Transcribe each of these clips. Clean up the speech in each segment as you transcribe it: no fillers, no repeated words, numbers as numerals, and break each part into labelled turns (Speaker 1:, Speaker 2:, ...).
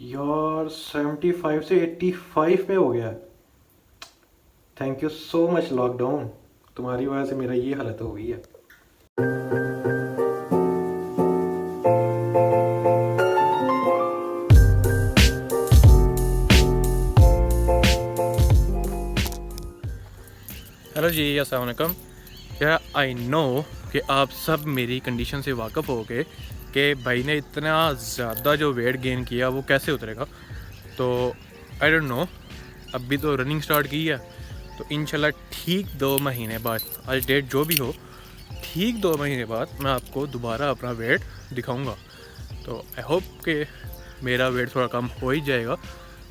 Speaker 1: यार 75 से 85 पे हो गया है। Thank you so much lockdown, तुम्हारी वजह से मेरा ये हालत हो गई है।
Speaker 2: हेलो जी, अस्सलाम वालेकुम। यार आई नो कि आप सब मेरी कंडीशन से वाकिफ़ हो गए कि भाई ने इतना ज़्यादा जो वेट गेन किया वो कैसे उतरेगा। तो आई डोंट नो, अभी तो रनिंग स्टार्ट की है, तो इंशाल्लाह ठीक 2 महीने बाद, आज डेट जो भी हो, ठीक 2 महीने बाद मैं आपको दोबारा अपना वेट दिखाऊंगा। तो आई होप कि मेरा वेट थोड़ा कम हो ही जाएगा।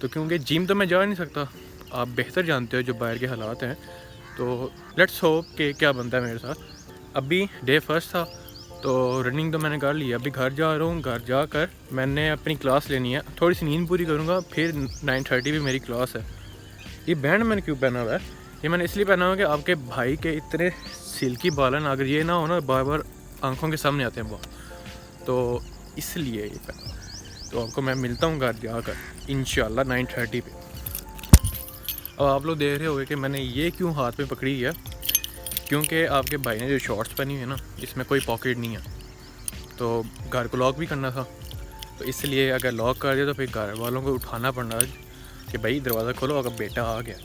Speaker 2: तो क्योंकि जिम तो मैं जा नहीं सकता, आप बेहतर जानते हो जो बाहर के हालात हैं। तो लेट्स होप कि क्या बनता है मेरे साथ। अभी डे फर्स्ट था तो रनिंग तो मैंने कर ली है। अभी घर जा रहा हूँ, घर जाकर मैंने अपनी क्लास लेनी है, थोड़ी सी नींद पूरी करूँगा, फिर 9:30 भी मेरी क्लास है। ये बैंड मैंने क्यों पहना हुआ है? ये मैंने इसलिए पहना हुआ है कि आपके भाई के इतने सिल्की बाल हैं, अगर ये ना हो ना बार बार आंखों के सामने आते हैं बाल, तो इसलिए ये पहना। तो आपको मैं मिलता हूँ घर जाकर इंशाल्लाह 9:30 पे। अब आप लोग देख रहे होंगे कि मैंने ये क्यों हाथ में पकड़ी है, क्योंकि आपके भाई ने जो शॉर्ट्स पहनी हुई है ना, इसमें कोई पॉकेट नहीं है, तो घर को लॉक भी करना था। तो इसलिए अगर लॉक कर दिया तो फिर घर वालों को उठाना पड़ना कि भाई दरवाज़ा खोलो, अगर बेटा आ गया।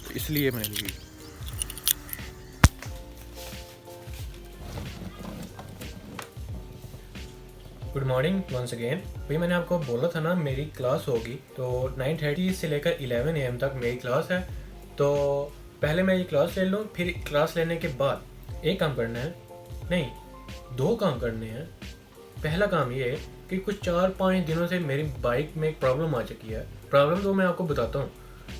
Speaker 2: तो इसलिए मैंने ली। Good morning once again. भाई मैंने आपको बोला था ना मेरी क्लास होगी, तो 9:30 से लेकर 11 AM तक मेरी क्लास है। तो पहले मैं ये क्लास ले लूँ, फिर क्लास लेने के बाद एक काम करना है, नहीं 2 काम करने हैं। पहला काम ये है कि कुछ 4-5 दिनों से मेरी बाइक में एक प्रॉब्लम आ चुकी है। प्रॉब्लम तो मैं आपको बताता हूँ,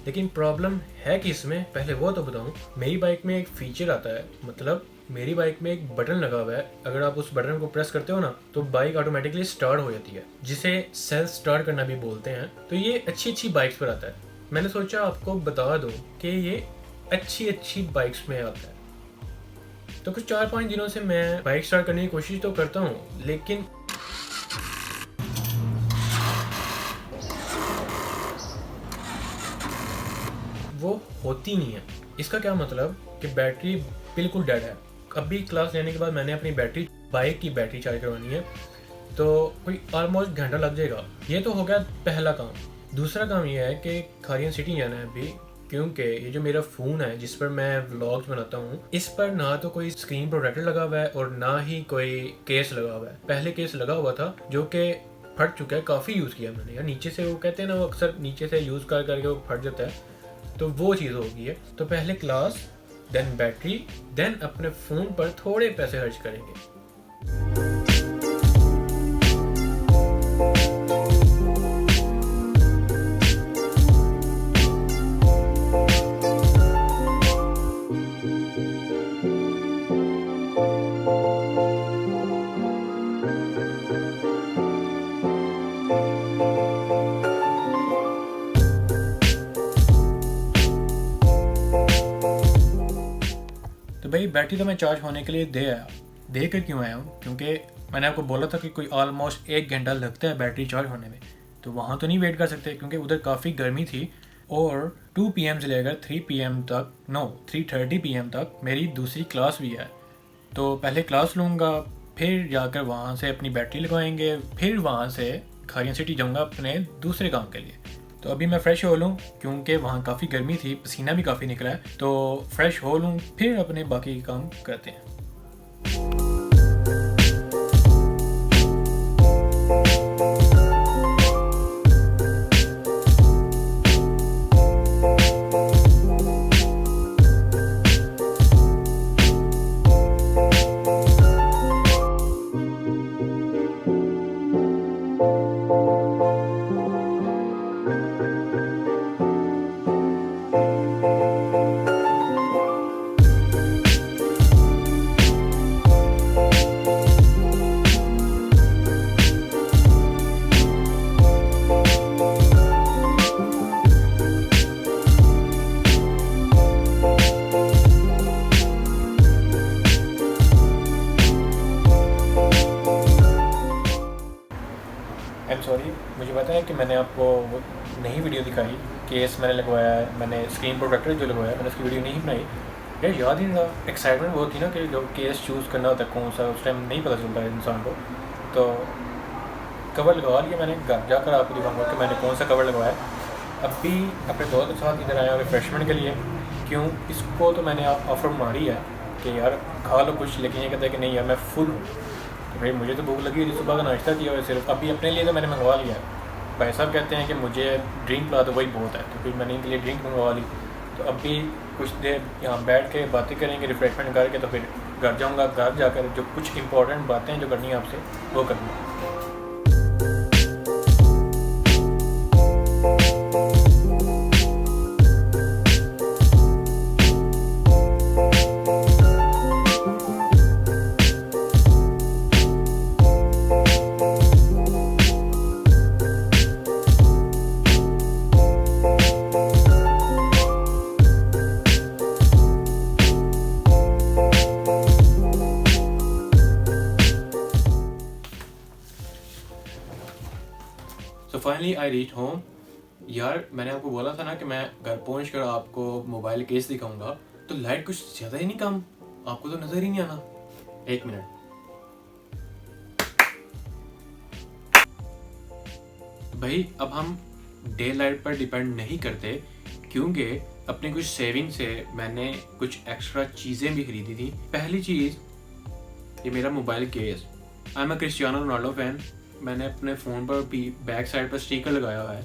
Speaker 2: लेकिन प्रॉब्लम है कि इसमें पहले वो तो बताऊँ। मेरी बाइक में एक फीचर आता है, मतलब मेरी बाइक में एक बटन लगा हुआ है, अगर आप उस बटन को प्रेस करते हो ना तो बाइक ऑटोमेटिकली स्टार्ट हो जाती है, जिसे सेल्फ स्टार्ट करना भी बोलते हैं। तो ये अच्छी अच्छी बाइक्स पर आता है। मैंने सोचा आपको बता दूं कि ये अच्छी अच्छी बाइक्स में आता है। तो कुछ 4-5 दिनों से मैं बाइक स्टार्ट करने की कोशिश तो करता हूँ, लेकिन वो होती नहीं है। इसका क्या मतलब कि बैटरी बिल्कुल डेड है। अभी क्लास लेने के बाद मैंने अपनी बैटरी, बाइक की बैटरी चार्ज करवानी है, तो कोई ऑलमोस्ट घंटा लग जाएगा। ये तो हो गया पहला काम। दूसरा काम ये है कि खारियन सिटी जाना है अभी, क्योंकि ये जो मेरा फ़ोन है जिस पर मैं व्लॉग्स बनाता हूँ, इस पर ना तो कोई स्क्रीन प्रोटेक्टर लगा हुआ है और ना ही कोई केस लगा हुआ है। पहले केस लगा हुआ था जो कि फट चुका है, काफ़ी यूज़ किया मैंने यार। नीचे से वो कहते हैं ना, वो अक्सर नीचे से यूज़ कर करके वो फट जाता है, तो वो चीज़ हो गई है। तो पहले क्लास, देन बैटरी, देन अपने फ़ोन पर थोड़े पैसे खर्च करेंगे। तो भाई बैटरी तो मैं चार्ज होने के लिए दे आया। दे कर क्यों आया हूँ? क्योंकि मैंने आपको बोला था कि कोई ऑलमोस्ट 1 घंटा लगता है बैटरी चार्ज होने में। तो वहाँ तो नहीं वेट कर सकते क्योंकि उधर काफ़ी गर्मी थी। और 2 PM से लेकर 3 PM तक, नो 3:30 PM तक मेरी दूसरी क्लास भी है। तो पहले क्लास लूँगा, फिर जाकर वहाँ से अपनी बैटरी लगवाएंगे, फिर वहाँ से खारियन सिटी जाऊँगा अपने दूसरे काम के लिए। तो अभी मैं फ़्रेश हो लूँ क्योंकि वहाँ काफ़ी गर्मी थी, पसीना भी काफ़ी निकला है, तो फ्रेश हो लूँ फिर अपने बाकी काम करते हैं। सॉरी, मुझे पता है कि मैंने आपको वो नई वीडियो दिखाई, केस मैंने लगवाया है, मैंने स्क्रीन प्रोटेक्टर जो लगवाया है, मैंने उसकी वीडियो नहीं बनाई। यार याद ही नहीं रहा, एक्साइटमेंट बहुत थी ना कि जो केस चूज़ करना होता है कौन सा, उस टाइम नहीं पता चलता है इंसान को। तो कवर लगवा लिया मैंने, घर जाकर आपको दिखाऊंगा कि मैंने कौन सा कवर लगवाया है। अभी अपने दोस्त के साथ इधर आया रिफ्रेशमेंट के लिए। क्यों, इसको तो मैंने ऑफ़र मारी है कि यार खा लो कुछ, लेकिन ये कहता है कि नहीं यार मैं फुल हूँ। तो भाई मुझे तो भूख लगी हुई थी, सुबह का नाश्ता किया और सिर्फ अभी अपने लिए तो मैंने मंगवा लिया है। भाई साहब कहते हैं कि मुझे ड्रिंक पिला दो, वही बहुत है, तो फिर मैंने इनके लिए ड्रिंक मंगवा ली। तो अभी कुछ देर यहाँ बैठ के बातें करेंगे रिफ्रेशमेंट करके, तो फिर घर जाऊँगा। घर जाकर जो कुछ इंपॉर्टेंट बातें जो करनी है आपसे वो करनी है। तो फाइनली आई रीच होम। यार मैंने आपको बोला था ना कि मैं घर पहुंच कर आपको मोबाइल केस दिखाऊंगा, तो लाइट कुछ ज़्यादा ही नहीं कम, आपको तो नज़र ही नहीं आना। एक मिनट, भाई अब हम डे लाइट पर डिपेंड नहीं करते, क्योंकि अपनी कुछ सेविंग से मैंने कुछ एक्स्ट्रा चीज़ें भी खरीदी थी। पहली चीज़, ये मेरा mobile case. I am a Cristiano Ronaldo fan. मैंने अपने फ़ोन पर भी बैक साइड पर स्टिकर लगाया हुआ है,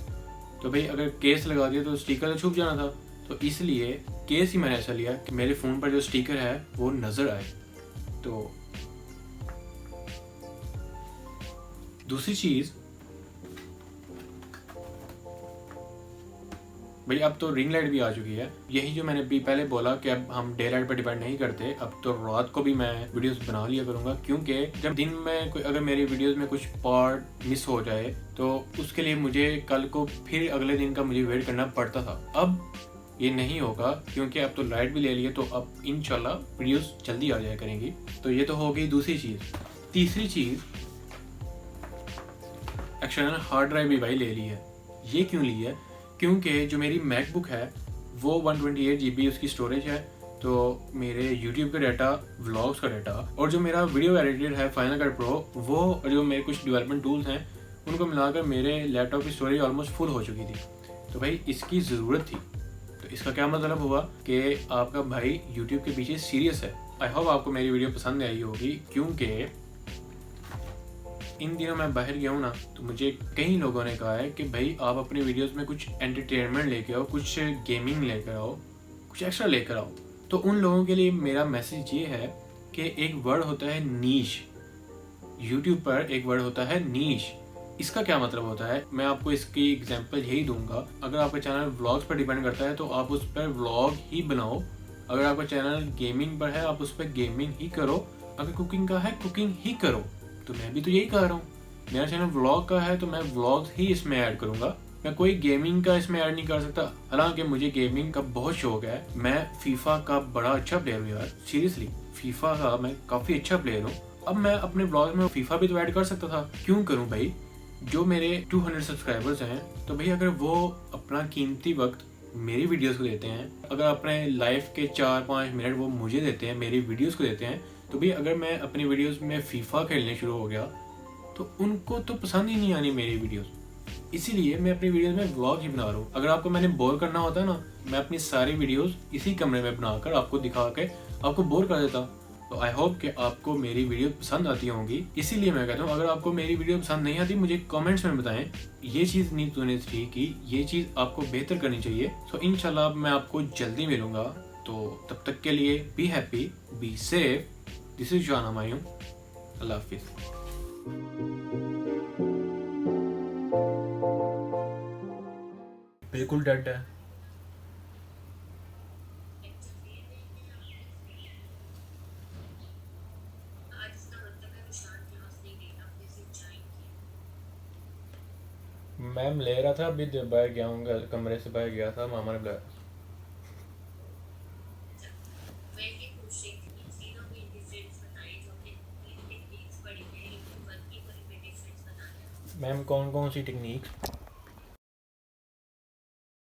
Speaker 2: तो भाई अगर केस लगा दिया तो स्टिकर तो छुप जाना था। तो इसलिए केस ही मैंने ऐसा लिया कि मेरे फ़ोन पर जो स्टिकर है वो नज़र आए। तो दूसरी चीज़, भाई अब तो रिंग लाइट भी आ चुकी है। यही जो मैंने भी पहले बोला कि अब हम डे लाइट पर डिपेंड नहीं करते, अब तो रात को भी मैं वीडियोस बना लिया करूँगा, क्योंकि जब दिन में कोई अगर मेरी वीडियोस में कुछ पार्ट मिस हो जाए तो उसके लिए मुझे कल को फिर अगले दिन का मुझे वेट करना पड़ता था। अब ये नहीं होगा, क्योंकि अब तो लाइट भी ले लिए, तो अब इंशाल्लाह वीडियोस जल्दी आ जाया करेंगी। तो ये तो हो गई दूसरी चीज़। तीसरी चीज़, एक्सटर्नल हार्ड ड्राइव भी भाई ले ली है। ये क्यों ली है? क्योंकि जो मेरी मैकबुक है वो 128 GB उसकी स्टोरेज है, तो मेरे YouTube का डाटा, व्लॉग्स का डाटा, और जो मेरा वीडियो एडिटेड है फाइनल कट प्रो, वो और जो मेरे कुछ डेवलपमेंट टूल्स हैं उनको मिलाकर मेरे लैपटॉप की स्टोरेज ऑलमोस्ट फुल हो चुकी थी। तो भाई इसकी ज़रूरत थी। तो इसका क्या मतलब हुआ कि आपका भाई YouTube के पीछे सीरियस है। आई होप आपको मेरी वीडियो पसंद आई होगी, क्योंकि इन दिनों मैं बाहर गया हूँ ना, तो मुझे कई लोगों ने कहा है कि भाई आप अपनी वीडियोस में कुछ एंटरटेनमेंट लेके आओ, कुछ गेमिंग लेकर आओ, कुछ एक्स्ट्रा लेकर आओ। तो उन लोगों के लिए मेरा मैसेज ये है कि एक वर्ड होता है नीश। यूट्यूब पर एक वर्ड होता है नीश। इसका क्या मतलब होता है, मैं आपको इसकी एग्जांपल यही दूंगा। अगर आपका चैनल व्लॉग्स पर डिपेंड करता है तो आप उस पर व्लॉग ही बनाओ। अगर आपका चैनल गेमिंग पर है आप उस पर गेमिंग ही करो। अगर कुकिंग का है कुकिंग ही करो। तो मैं भी तो यही कह रहा हूँ, मेरा चैनल व्लॉग का है तो मैं व्लॉग्स ही इसमें ऐड करूँगा। मैं कोई गेमिंग का इसमें ऐड नहीं कर सकता। हालांकि मुझे गेमिंग का बहुत शौक है, मैं फीफा का बड़ा अच्छा प्लेयर हूँ यार, सीरियसली फीफा का मैं काफ़ी अच्छा प्लेयर हूँ। अब मैं अपने ब्लॉग में फीफा भी तो ऐड कर सकता था, क्यों करूँ भाई? जो मेरे 200 सब्सक्राइबर्स हैं, तो भाई अगर वो अपना कीमती वक्त मेरी वीडियोस को देते हैं, अगर अपने लाइफ के 4-5 मिनट वो मुझे देते हैं, मेरी वीडियोस को देते हैं, तो भाई अगर मैं अपनी वीडियोस में फीफा खेलने शुरू हो गया तो उनको तो पसंद ही नहीं आनी मेरी वीडियोस। इसीलिए मैं अपनी वीडियोस में व्लॉग ही बना रहा हूँ। अगर आपको मैंने बोर करना होता ना, मैं अपनी सारी वीडियोस इसी कमरे में बनाकर आपको दिखा के आपको बोर कर देता। तो आई होप कि आपको मेरी वीडियो पसंद आती होंगी। इसीलिए मैं कहता हूँ अगर आपको मेरी वीडियो पसंद नहीं आती मुझे कमेंट्स में बताएं, ये चीज़ नहीं तूने ठीक की, ये चीज़ आपको बेहतर करनी चाहिए। तो इंशाल्लाह मैं आपको जल्दी मिलूंगा। तो तब तक के लिए be happy, be safe. This is John Humayun. अल्लाह हाफिज़। बिल्कुल डेड है। मैम ले रहा था, अभी बाहर गया हूँ, कमरे से बाहर गया था, मामा ने बुलाया। मैम कौन कौन सी टेक्निक